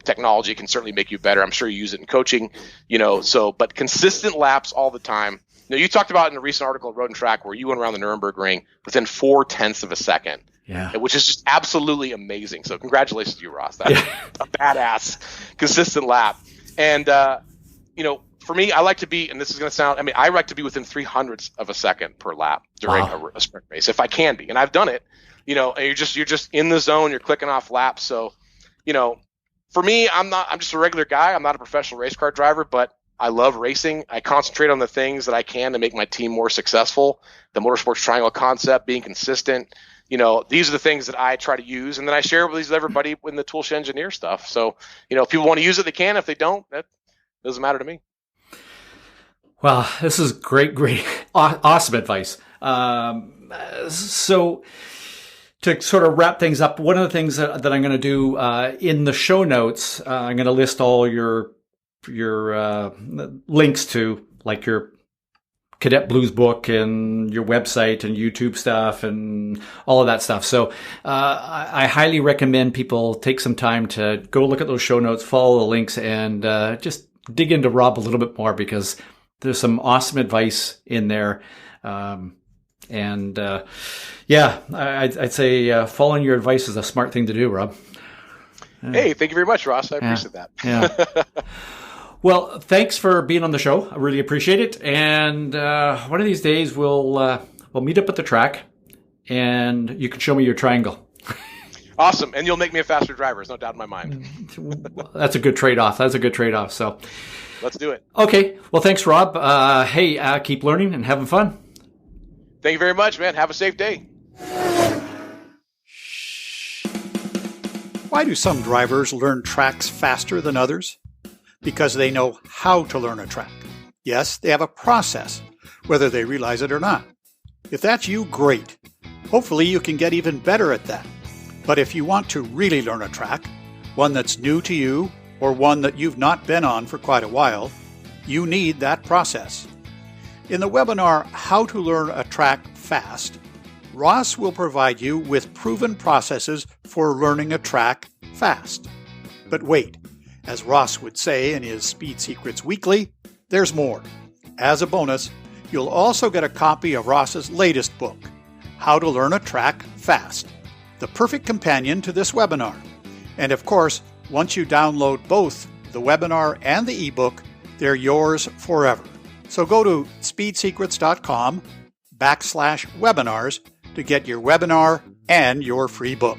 Technology can certainly make you better. I'm sure you use it in coaching, but consistent laps all the time. You talked about in a recent article at Road and Track where you went around the Nuremberg ring within 0.4 of a second. Yeah. Which is just absolutely amazing. So congratulations to you, Ross. That's a badass, consistent lap. And, for me, I like to be, and this is going to sound, I like to be within 0.03 of a second per lap during a sprint race, if I can be. And I've done it, and you're just in the zone, you're clicking off laps. So, for me, I'm just a regular guy. I'm not a professional race car driver, but I love racing. I concentrate on the things that I can to make my team more successful. The motorsports triangle concept, being consistent. These are the things that I try to use, and then I share with everybody in the Toolshed Engineer stuff. So, if people want to use it, they can. If they don't, that doesn't matter to me. Well, this is great, awesome advice. So to sort of wrap things up, one of the things that I'm going to do in the show notes, I'm going to list all your links to, like, your Cadet Blues book and your website and YouTube stuff and all of that stuff. So I highly recommend people take some time to go look at those show notes, follow the links, and just dig into Rob a little bit more, because there's some awesome advice in there. I'd say following your advice is a smart thing to do, Rob. Hey, thank you very much, Ross. I appreciate that. Yeah. Well, thanks for being on the show. I really appreciate it. And one of these days we'll meet up at the track, and you can show me your triangle. Awesome. And you'll make me a faster driver. There's no doubt in my mind. That's a good trade-off. So let's do it. Okay. Well, thanks, Rob. Keep learning and having fun. Thank you very much, man. Have a safe day. Why do some drivers learn tracks faster than others? Because they know how to learn a track. Yes, they have a process, whether they realize it or not. If that's you, great. Hopefully you can get even better at that. But if you want to really learn a track, one that's new to you or one that you've not been on for quite a while, you need that process. In the webinar, How to Learn a Track Fast, Ross will provide you with proven processes for learning a track fast. But wait. As Ross would say in his Speed Secrets Weekly, there's more. As a bonus, you'll also get a copy of Ross's latest book, How to Learn a Track Fast. the perfect companion to this webinar. And of course, once you download both the webinar and the ebook, they're yours forever. So go to speedsecrets.com/webinars to get your webinar and your free book.